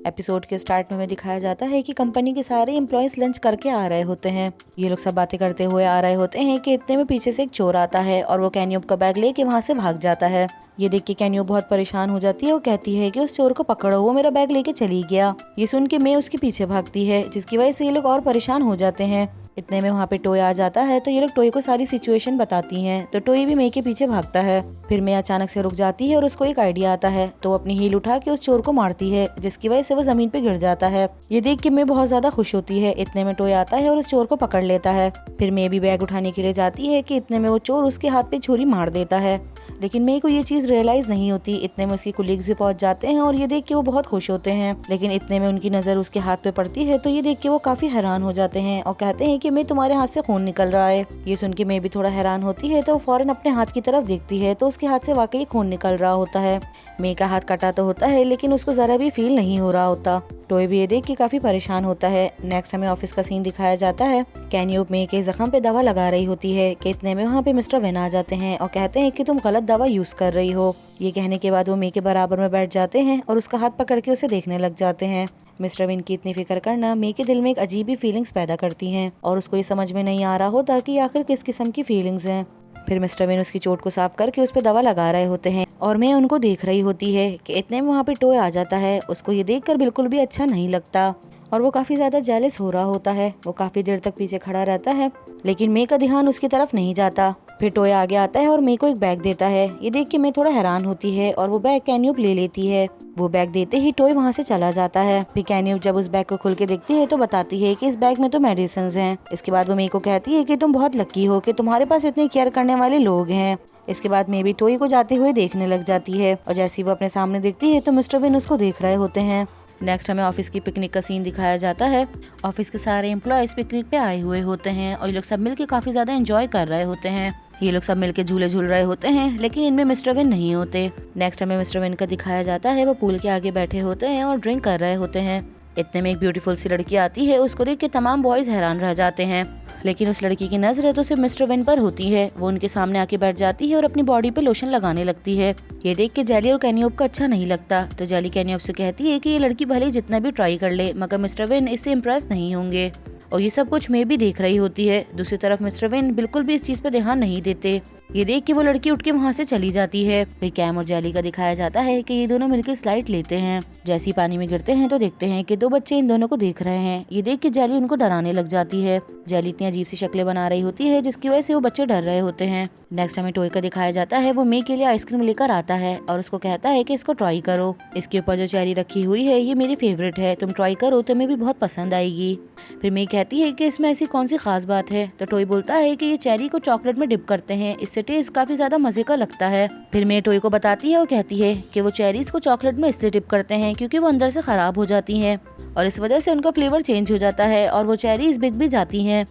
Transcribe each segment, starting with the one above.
Episode के start में दिखाया जाता है कि कंपनी के सारे एम्प्लॉयज लंच करके आ रहे होते हैं। ये लोग सब बातें करते हुए आ रहे होते हैं कि इतने में पीछे से एक चोर आता है और वो कैन्यूब का बैग लेके वहाँ से भाग जाता है। ये देख के कैन्यूब बहुत परेशान हो जाती है और कहती है कि उस चोर को पकड़ो, वो मेरा बैग लेके चली गया। ये सुन के मैं उसके पीछे भागती है, जिसकी वजह से ये लोग और परेशान हो जाते हैं। इतने में वहाँ पे टोय आ जाता है तो ये लोग टोय को सारी सिचुएशन बताती हैं। तो टोय भी मे के पीछे भागता है। फिर मे अचानक से रुक जाती है और उसको एक आइडिया आता है तो वो अपनी हील उठा के उस चोर को मारती है, जिसकी वजह से वो जमीन पे गिर जाता है। ये देख के मे बहुत ज्यादा खुश होती है। इतने में टोय आता है और उस चोर को पकड़ लेता है। फिर मे भी बैग उठाने के लिए जाती है कि इतने में वो चोर उसके हाथ पे छुरी मार देता है, लेकिन मे को ये चीज रियलाइज नहीं होती। इतने में उसकी कुलीग्स भी पहुंच जाते हैं और ये देख के वो बहुत खुश होते हैं। लेकिन इतने में उनकी नजर उसके हाथ पे पड़ती है तो ये देख के वो काफी हैरान हो जाते हैं और कहते हैं कि मैं तुम्हारे हाथ से खून निकल रहा है। ये सुन के मैं भी थोड़ा हैरान होती है तो वो फौरन अपने हाथ की तरफ देखती है तो उसके हाथ से वाकई खून निकल रहा होता है। मे का हाथ कटा तो होता है लेकिन उसको जरा भी फील नहीं हो रहा होता। टोय भी ये देख के काफी परेशान होता है। नेक्स्ट हमें ऑफिस का सीन दिखाया जाता है। कैन्यूब मे के जख्म पे दवा लगा रही होती है कि इतने में वहाँ पे मिस्टर वेन आ जाते हैं और कहते हैं कि तुम गलत दवा यूज कर रही हो। ये कहने के बाद वो मे के बराबर में बैठ जाते हैं और उसका हाथ पकड़ के उसे देखने लग जाते हैं। मिस्टर विन की इतनी फिक्र करना मे के दिल में एक अजीब ही फीलिंग्स पैदा करती हैं और उसको ये समझ में नहीं आ रहा होता कि आखिर किस किस्म की फीलिंग्स हैं। फिर मिस्टर विन उसकी चोट को साफ करके उस पर दवा लगा रहे होते हैं और मैं उनको देख रही होती है कि इतने में वहाँ पे टोय आ जाता है। उसको ये देखकर बिल्कुल भी अच्छा नहीं लगता और वो काफी ज्यादा जेलस हो रहा होता है। वो काफी देर तक पीछे खड़ा रहता है लेकिन मे का ध्यान उसकी तरफ नहीं जाता। फिर टोय आगे आता है और मे को एक बैग देता है। ये देख के मैं थोड़ा हैरान होती है और वो बैग कैन्यूब ले लेती है। वो बैग देते ही टोय वहाँ से चला जाता है। फिर कैन्यूब जब उस बैग को खोल के देखती है तो बताती है कि इस बैग में तो मेडिसिन हैं। इसके बाद वो मे को कहती है कि तुम बहुत लकी हो कि तुम्हारे पास इतने केयर करने वाले लोग हैं। इसके बाद मे भी टोय को जाते हुए देखने लग जाती है और जैसे ही वो अपने सामने देखती है तो मिस्टर विन उसको देख रहे होते हैं। नेक्स्ट हमें ऑफिस की पिकनिक का सीन दिखाया जाता है। ऑफिस के सारे एम्प्लॉयज पिकनिक पे आए हुए होते हैं और ये लोग सब मिलके काफी ज्यादा एंजॉय कर रहे होते हैं। ये लोग सब मिलके झूले झूल रहे होते हैं लेकिन इनमें मिस्टर विन नहीं होते। नेक्स्ट हमें मिस्टर विन का दिखाया जाता है। वो पूल के आगे बैठे होते हैं और ड्रिंक कर रहे होते हैं। इतने में एक ब्यूटीफुल सी लड़की आती है। उसको देख के तमाम बॉयज हैरान रह जाते हैं लेकिन उस लड़की की नजर तो सिर्फ मिस्टर विन पर होती है। वो उनके सामने आके बैठ जाती है और अपनी बॉडी पे लोशन लगाने लगती है। ये देख के जेली और कैन्यूब को अच्छा नहीं लगता तो जेली कैन्यूब से कहती है कि ये लड़की भले जितना भी ट्राई कर ले मगर मिस्टर विन इससे इम्प्रेस नहीं होंगे। और ये सब कुछ मैं भी देख रही होती है। दूसरी तरफ मिस्टर विन बिल्कुल भी इस चीज पे ध्यान नहीं देते। ये देख के वो लड़की उठ के वहाँ से चली जाती है। फिर कैम और जेली का दिखाया जाता है कि ये दोनों मिलकर स्लाइड लेते हैं। जैसे ही पानी में गिरते हैं तो देखते हैं कि दो बच्चे इन दोनों को देख रहे हैं। ये देख के जेली उनको डराने लग जाती है। जेली इतनी अजीब सी शक्लें बना रही होती है जिसकी वजह से वो बच्चे डर रहे होते हैं। नेक्स्ट हमें टोय का दिखाया जाता है। वो मे के लिए आइसक्रीम लेकर आता है और उसको कहता है कि इसको ट्राई करो। इसके ऊपर जो चेरी रखी हुई है ये मेरी फेवरेट है, तुम ट्राई करो, तुम्हें भी बहुत पसंद आएगी। फिर मे कहती है कि इसमें ऐसी कौन सी खास बात है तो टोय बोलता है कि ये चेरी को चॉकलेट में डिप करते हैं, इससे टेस्ट काफी ज्यादा मजे का लगता है। फिर मे टोय को बताती है और कहती है कि वो चेरीज को चॉकलेट में इसलिए डिप करते हैं क्योंकि वो अंदर से खराब हो जाती हैं और इस वजह से उनका फ्लेवर चेंज हो जाता है और वो चेरीज बिक भी जाती हैं।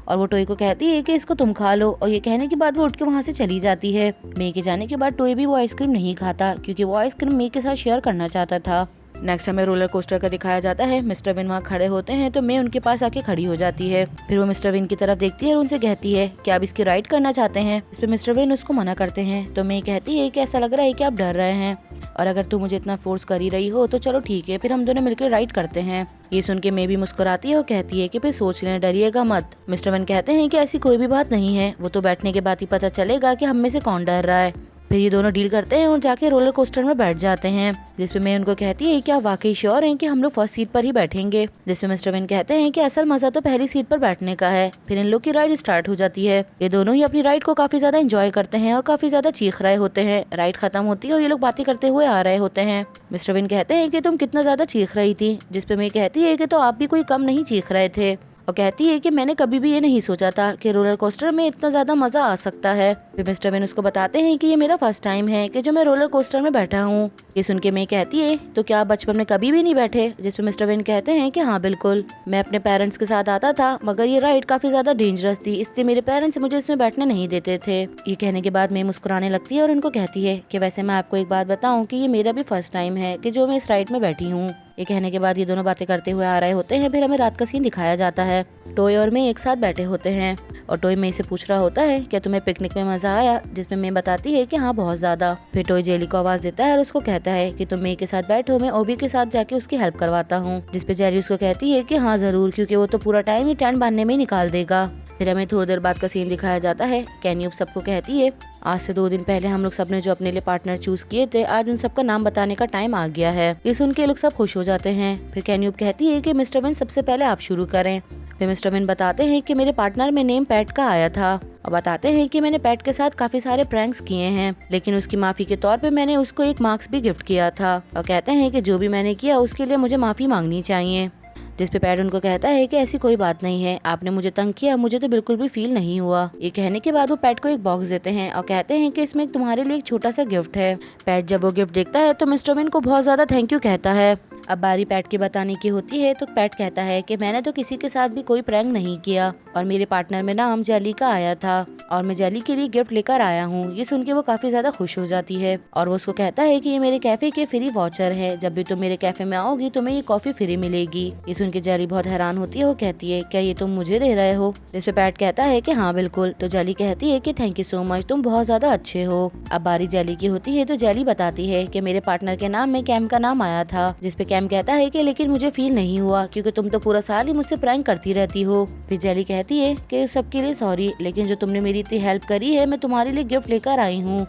और वो टोय को कहती है कि इसको तुम खा लो और ये कहने के बाद वो उठ के वहाँ से चली जाती है। मे के जाने के बाद टोय भी वो आइसक्रीम नहीं खाता क्योंकि वो आइसक्रीम मे के साथ शेयर करना चाहता था। नेक्स्ट हमें रोलर कोस्टर का दिखाया जाता है। मिस्टर विन वहाँ खड़े होते हैं तो मे उनके पास आके खड़ी हो जाती है। फिर वो मिस्टर विन की तरफ देखती है और उनसे कहती है कि आप इसकी राइड करना चाहते हैं। इस पे मिस्टर विन उसको मना करते हैं तो मे कहती है कि ऐसा लग रहा है कि आप डर रहे हैं और अगर तुम मुझे इतना फोर्स कर ही रही हो तो चलो ठीक है, फिर हम दोनों मिलकर राइड करते हैं। ये सुन के मे भी मुस्कुराती है और कहती है कि फिर सोच लें, डरिएगा मत। मिस्टर विन कहते हैं कि ऐसी कोई भी बात नहीं है, वो तो बैठने के बाद ही पता चलेगा कि हम में से कौन डर रहा है। फिर ये दोनों डील करते हैं और जाके रोलर कोस्टर में बैठ जाते हैं, जिसपे मैं उनको कहती है कि आप वाकई श्योर हैं कि हम लोग फर्स्ट सीट पर ही बैठेंगे। जिसमें मिस्टर विन कहते हैं कि असल मजा तो पहली सीट पर बैठने का है। फिर इन लोग की राइड स्टार्ट हो जाती है। ये दोनों ही अपनी राइड को काफी ज्यादा एंजॉय करते हैं और काफी ज्यादा चीख रहे होते हैं। राइड खत्म होती है और ये लोग बातें करते हुए आ रहे होते हैं। मिस्टर विन कहते हैं कि तुम कितना ज्यादा चीख रही थी, जिसपे मैं कहती है कि तो आप भी कोई कम नहीं चीख रहे थे और कहती है कि मैंने कभी भी ये नहीं सोचा था कि रोलर कोस्टर में इतना ज्यादा मजा आ सकता है। फिर मिस्टर विन उसको बताते हैं कि ये मेरा फर्स्ट टाइम है कि जो मैं रोलर कोस्टर में बैठा हूँ। ये सुन के मैं कहती है तो क्या आप बचपन में कभी भी नहीं बैठे, जिसपे मिस्टर विन कहते हैं कि हाँ बिल्कुल, मैं अपने पेरेंट्स के साथ आता था मगर ये राइड काफी ज्यादा डेंजरस थी, इसलिए मेरे पेरेंट्स मुझे इसमें बैठने नहीं देते थे। ये कहने के बाद मैं मुस्कुराने लगती है और उनको कहती है कि वैसे मैं आपको एक बात बताऊं कि ये मेरा भी फर्स्ट टाइम है कि जो मैं इस राइड में बैठी हूँ। ये कहने के बाद ये दोनों बातें करते हुए आ रहे होते हैं। फिर हमें रात का सीन दिखाया जाता है। टॉय और मैं एक साथ बैठे होते हैं और टॉय मे से पूछ रहा होता है क्या तुम्हें पिकनिक में मजा आया, जिसमें मे बताती है कि हाँ बहुत ज्यादा। फिर टॉय जेली को आवाज देता है और उसको कहता है कि तुम मे के साथ बैठो, मैं ओबी के साथ जाके उसकी हेल्प करवाता हूँ। जिसपे जेली उसको कहती है कि हाँ जरूर, क्योंकि वो तो पूरा टाइम ही टेंट बांधने में ही निकाल देगा। फिर हमें थोड़ी देर बाद का सीन दिखाया जाता है। कैन्यूब सबको कहती है आज से 2 दिन पहले हम लोग सबने जो अपने लिए पार्टनर चूज किए थे, आज उन सबका नाम बताने का टाइम आ गया है। ये सुन के लोग सब खुश हो जाते हैं। फिर कैन्यूब कहती है कि मिस्टर विन सबसे पहले आप शुरू करें। फिर मिस्टर विन बताते हैं कि मेरे पार्टनर में नेम पैट का आया था और बताते हैं कि मैंने पैट के साथ काफी सारे प्रैंक्स किए हैं, लेकिन उसकी माफी के तौर पे मैंने उसको एक मार्क्स भी गिफ्ट किया था और कहते हैं कि जो भी मैंने किया उसके लिए मुझे माफी मांगनी चाहिए। जिसपे पैट उनको कहता है कि ऐसी कोई बात नहीं है, आपने मुझे तंग किया, मुझे तो बिल्कुल भी फील नहीं हुआ। ये कहने के बाद वो पैट को एक बॉक्स देते हैं और कहते हैं कि इसमें तुम्हारे लिए एक छोटा सा गिफ्ट है। पैट जब वो गिफ्ट देखता है तो मिस्टर विन को बहुत ज्यादा थैंक यू कहता है। अब बारी पैट की बताने की होती है तो पैट कहता है कि मैंने तो किसी के साथ भी कोई प्रैंक नहीं किया और मेरे पार्टनर में नाम जेली का आया था और मैं जेली के लिए गिफ्ट लेकर आया हूँ। ये सुन के वो काफी ज्यादा खुश हो जाती है और वो उसको कहता है कि ये मेरे कैफे के फ्री वाउचर है, जब भी तुम मेरे कैफे में आओगी तुम्हें ये कॉफी फ्री मिलेगी। ये सुन के जेली बहुत हैरान होती है। वो कहती है क्या ये तुम मुझे दे रहे हो? जिसपे पैट कहता है कि हाँ बिल्कुल। तो जेली कहती है कि थैंक यू सो मच, तुम बहुत ज्यादा अच्छे हो। अब बारी जेली की होती है तो जेली बताती है कि मेरे पार्टनर के नाम में कैम का नाम आया था। जिसपे कैम कहता है कि लेकिन मुझे फील नहीं हुआ क्योंकि तुम तो पूरा साल ही मुझसे प्रैंक करती रहती हो। फिर जेली कहती है कि सबके लिए सॉरी, लेकिन जो तुमने मेरी इतनी हेल्प करी है मैं तुम्हारे लिए गिफ्ट लेकर आई हूँ।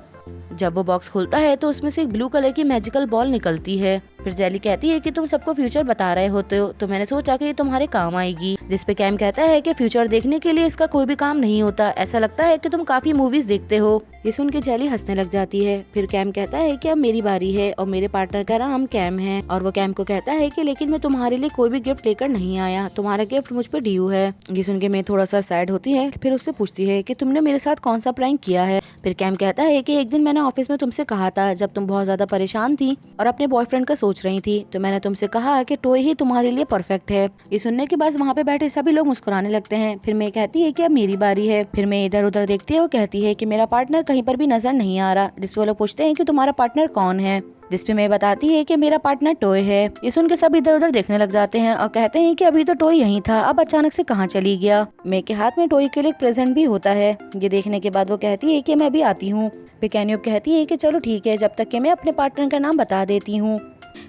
जब वो बॉक्स खुलता है तो उसमें से एक ब्लू कलर की मैजिकल बॉल निकलती है। फिर जेली कहती है कि तुम सबको फ्यूचर बता रहे होते हो तो मैंने सोचा कि ये तुम्हारे काम आएगी। जिसपे कैम कहता है कि फ्यूचर देखने के लिए इसका कोई भी काम नहीं होता, ऐसा लगता है कि तुम काफी मूवीज देखते हो। ये सुन के जेली हंसने लग जाती है। फिर कैम कहता है कि अब मेरी बारी है और मेरे पार्टनर का नाम कैम है और वो कैम को कहता है कि लेकिन मैं तुम्हारे लिए कोई भी गिफ्ट लेकर नहीं आया, तुम्हारा गिफ्ट मुझ पे ड्यू है। ये सुन के मैं थोड़ा सा सैड होती है। फिर उससे पूछती है कि तुमने मेरे साथ कौन सा प्रैंक किया है। फिर कैम कहता है कि एक दिन मैंने ऑफिस में तुमसे कहा था जब तुम बहुत ज्यादा परेशान थी और अपने बॉयफ्रेंड का सोच रही थी, तो मैंने तुमसे कहा कि टॉय ही तुम्हारे लिए परफेक्ट है। ये सुनने के बाद वहाँ पे बैठे सभी लोग मुस्कुराने लगते हैं। फिर मैं कहती है कि अब मेरी बारी है। फिर मैं इधर उधर देखती है। वो कहती है कि मेरा पार्टनर कहीं पर भी नजर नहीं आ रहा। जिसपे वो लोग पूछते हैं कि तुम्हारा पार्टनर कौन है। जिसपे मैं बताती है कि मेरा पार्टनर टॉय है। ये सुन के सब इधर उधर देखने लग जाते हैं और कहते हैं कि अभी तो टॉय यहीं था, अब अचानक से कहाँ चली गया। मैं के हाथ में टॉय के लिए एक प्रेजेंट भी होता है। ये देखने के बाद वो कहती है कि मैं अभी आती हूँ। फिर कैन्यूब कहती है कि चलो ठीक है, जब तक कि मैं अपने पार्टनर का नाम बता देती हूँ।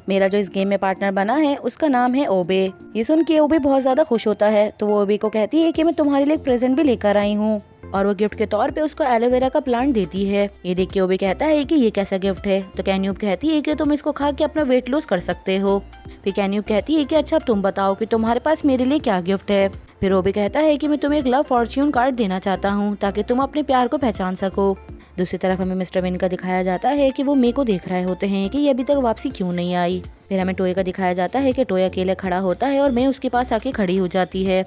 मेरा जो इस गेम में पार्टनर बना है उसका नाम है ओबे। ये सुन के ओबे बहुत ज्यादा खुश होता है तो वो ओबे को कहती है कि मैं तुम्हारे लिए एक प्रेजेंट भी लेकर आई हूँ और वो गिफ्ट के तौर पे उसको एलोवेरा का प्लांट देती है। ये देख के ओबे कहता है कि ये कैसा गिफ्ट है। तो कैन्यूब कहती है कि तुम इसको खा के अपना वेट लॉस कर सकते हो। फिर कैन्यूब कहती है कि अच्छा अब तुम बताओ कि तुम्हारे पास मेरे लिए क्या गिफ्ट है। फिर ओबे कहता है कि मैं तुम्हें एक लव फॉर्च्यून कार्ड देना चाहता हूँ ताकि तुम अपने प्यार को पहचान सको। दूसरी तरफ हमें मिस्टर विन का दिखाया जाता है कि वो मे को देख रहे होते हैं कि ये अभी तक वापसी क्यों नहीं आई। फिर हमें टॉय का दिखाया जाता है कि टॉय अकेले खड़ा होता है और मे उसके पास आके खड़ी हो जाती है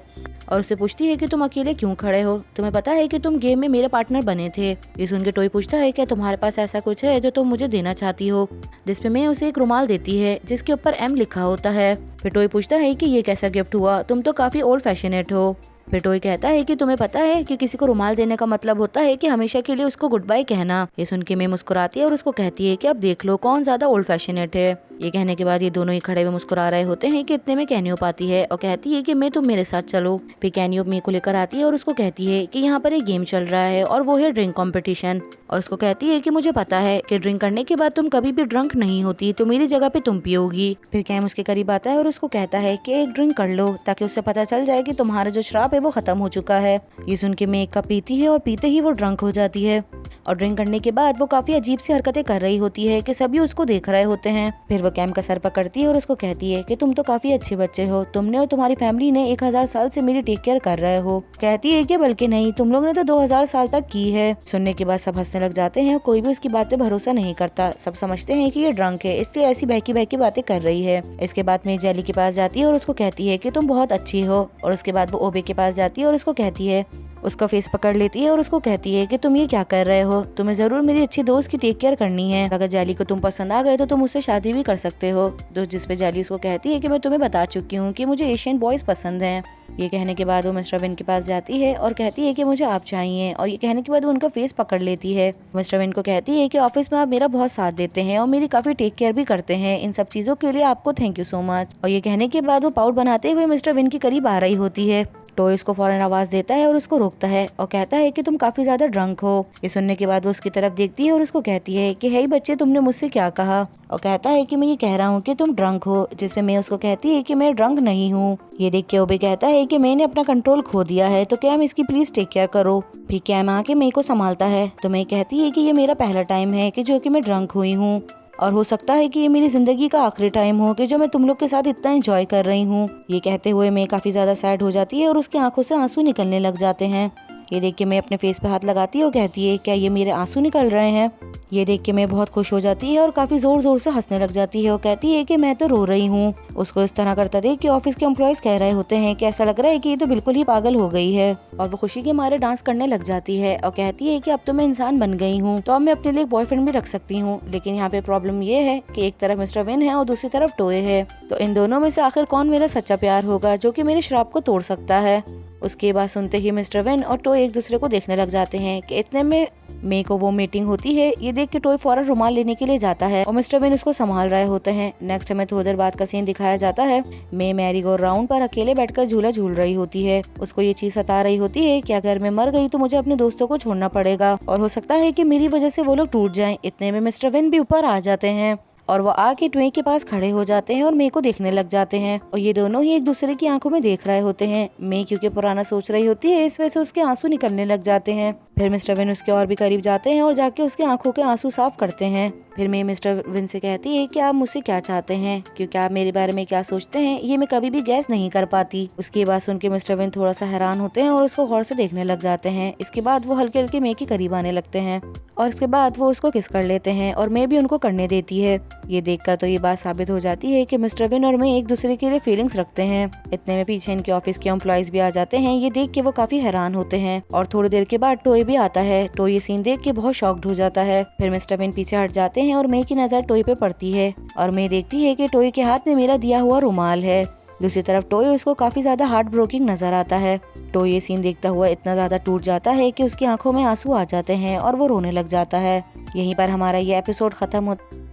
और उससे पूछती है कि तुम अकेले क्यों खड़े हो, तुम्हें पता है कि तुम गेम में मेरे पार्टनर बने थे। ये सुन के टॉय पूछता है क्या तुम्हारे पास ऐसा कुछ है जो तुम मुझे देना चाहती हो। जिसपे मैं उसे एक रुमाल देती है जिसके ऊपर एम लिखा होता है। फिर टॉय पूछता है कि ये कैसा गिफ्ट हुआ, तुम तो काफी ओल्ड फैशनेट हो। फिर टॉय कहता है कि तुम्हें पता है कि किसी को रुमाल देने का मतलब होता है कि हमेशा के लिए उसको गुड बाय कहना। ये सुन के मैं मुस्कुराती है और उसको कहती है कि अब देख लो कौन ज्यादा ओल्ड फैशनेट है। ये कहने के बाद ये दोनों ही खड़े हुए मुस्कुरा रहे होते हैं कि इतने में कैन्यूब आती है और कहती है कि मैं तुम मेरे साथ चलो। फिर कैन्यूब मे को लेकर आती है और उसको कहती है कि यहाँ पर एक गेम चल रहा है और वो है ड्रिंक कंपटीशन और उसको कहती है कि मुझे पता है कि ड्रिंक करने के बाद तुम कभी भी ड्रंक नहीं होती, तो मेरी जगह पे तुम पियोगी। फिर कैम उसके करीब आता है और उसको कहता है कि एक ड्रिंक कर लो ताकि उससे पता चल जाए कि तुम्हारा जो श्राप है वो खत्म हो चुका है। ये सुन के मैं एक कप पीती है और पीते ही वो ड्रंक हो जाती है और ड्रिंक करने के बाद वो काफी अजीब सी हरकतें कर रही होती है कि सभी उसको देख रहे होते हैं। फिर वो कैम का सर पकड़ती है और उसको कहती है कि तुम तो काफी अच्छे बच्चे हो, तुमने और तुम्हारी फैमिली ने 1000 साल से मेरी टेक केयर कर रहे हो। कहती है कि बल्कि नहीं, तुम लोग ने तो 2000 साल तक की है। सुनने के बाद सब हंसने लग जाते हैं, कोई भी उसकी बात पे भरोसा नहीं करता। सब समझते हैं कि ये ड्रंक है इसलिए ऐसी बहकी बहकी बातें कर रही है। इसके बाद में जेली के पास जाती है और उसको कहती है कि तुम बहुत अच्छी हो और उसके बाद वो ओबे के पास जाती है और उसको कहती है, उसका फेस पकड़ लेती है और उसको कहती है कि तुम ये क्या कर रहे हो, तुम्हें जरूर मेरी अच्छी दोस्त की टेक केयर करनी है। अगर जेली को तुम पसंद आ गए तो तुम उससे शादी भी कर सकते हो। तो जिसपे जेली उसको कहती है कि मैं तुम्हें बता चुकी हूँ कि मुझे एशियन बॉयज पसंद हैं। ये कहने के बाद वो मिस्टर विन के पास जाती है और कहती है कि मुझे आप चाहिए, और ये कहने के बाद वो उनका फेस पकड़ लेती है। मिस्टर विन को कहती है कि ऑफिस में आप मेरा बहुत साथ देते हैं और मेरी काफी टेक केयर भी करते हैं, इन सब चीजों के लिए आपको थैंक यू सो मच। और ये कहने के बाद वो पाउडर बनाते हुए मिस्टर विन के करीब आ रही होती है। टॉय उसको फौरन आवाज देता है और उसको रोकता है और कहता है कि तुम काफी ज्यादा ड्रंक हो। ये सुनने के बाद वो उसकी तरफ देखती है और उसको कहती है कि हे बच्चे, तुमने मुझसे क्या कहा? और कहता है कि मैं ये कह रहा हूँ कि तुम ड्रंक हो, जिसमें मैं उसको कहती है कि मैं ड्रंक नहीं हूँ। ये देख के वो भी कहता है कि मैंने अपना कंट्रोल खो दिया है, तो कैम इसकी प्लीज टेक केयर करो। फिर कैम आके मेरे को संभालता है, तो मैं कहती है कि ये मेरा पहला टाइम है कि जो कि मैं ड्रंक हुई हूँ, और हो सकता है कि ये मेरी जिंदगी का आखिरी टाइम हो कि जो मैं तुम लोग के साथ इतना एंजॉय कर रही हूँ। ये कहते हुए मैं काफी ज्यादा सैड हो जाती है और उसकी आंखों से आंसू निकलने लग जाते हैं। ये देख के मैं अपने फेस पे हाथ लगाती है और कहती है क्या ये मेरे आंसू निकल रहे हैं? ये देख के मैं बहुत खुश हो जाती है और काफी जोर जोर से हंसने लग जाती है और कहती है कि मैं तो रो रही हूँ। उसको इस तरह करता देख के ऑफिस के एम्प्लॉयज कह रहे होते हैं कि ऐसा लग रहा है कि ये तो बिल्कुल ही पागल हो गई है, और वो खुशी के मारे डांस करने लग जाती है और कहती है कि अब तो मैं इंसान बन गई हूँ, तो अब मैं अपने लिए एक बॉयफ्रेंड भी रख सकती हूँ। लेकिन यहाँ पे प्रॉब्लम ये है कि एक तरफ मिस्टर विन है और दूसरी तरफ टॉय है, तो इन दोनों में से आखिर कौन मेरा सच्चा प्यार होगा जो कि मेरे श्राप को तोड़ सकता है? उसके बाद सुनते ही मिस्टर विन और टॉय एक दूसरे को देखने लग जाते हैं कि इतने में मे को वो मीटिंग होती है। ये देख के टॉय फौरन रुमाल लेने के लिए जाता है और मिस्टर विन उसको संभाल रहे होते हैं। नेक्स्ट हमें थोड़ी देर बाद का सीन दिखाया जाता है। मे मैरी गो राउंड पर अकेले बैठकर झूला झूल रही होती है। उसको ये चीज सता रही होती है कि अगर मैं मर गई तो मुझे अपने दोस्तों को छोड़ना पड़ेगा और हो सकता है कि मेरी वजह से वो लोग टूट जाएं। इतने में मिस्टर विन भी ऊपर आ जाते हैं और वो आके ट्वे के पास खड़े हो जाते हैं और मे को देखने लग जाते हैं, और ये दोनों ही एक दूसरे की आंखों में देख रहे होते हैं। मे क्योंकि पुराना सोच रही होती है, इस वजह से उसके आंसू निकलने लग जाते हैं। फिर मिस्टर विन उसके और भी करीब जाते हैं और जाके उसके आंखों के आंसू साफ करते हैं। फिर मे मिस्टर विन से कहती है कि आप मुझसे क्या चाहते हैं, क्योंकि आप मेरे बारे में क्या सोचते हैं ये मैं कभी भी गैस नहीं कर पाती। उसकी बात सुन के मिस्टर विन थोड़ा सा हैरान होते हैं और उसको गौर से देखने लग जाते हैं। इसके बाद वो हल्के हल्के मे के करीब आने लगते हैं और इसके बाद वो उसको किस कर लेते हैं और मे भी उनको करने देती है। ये देखकर तो ये बात साबित हो जाती है कि मिस्टर विन और मे एक दूसरे के लिए फीलिंग्स रखते हैं। इतने में पीछे इनके ऑफिस के एम्प्लॉयज भी आ जाते हैं। ये देख के वो काफी हैरान होते हैं और थोड़ी देर के बाद टॉय भी आता है। टॉय ये सीन देख के बहुत शॉक्ड हो जाता है। फिर मिस्टर विन पीछे हट जाते हैं और मे की नजर टॉय पे पड़ती है और मे देखती है कि टॉय के हाथ में मेरा दिया हुआ रुमाल है। दूसरी तरफ टॉय उसको काफी ज्यादा हार्ट ब्रोकिंग नजर आता है। टॉय ये सीन देखता हुआ इतना ज्यादा टूट जाता है कि उसकी आंखों में आंसू आ जाते हैं और वो रोने लग जाता है। यहीं पर हमारा ये एपिसोड खत्म होता है।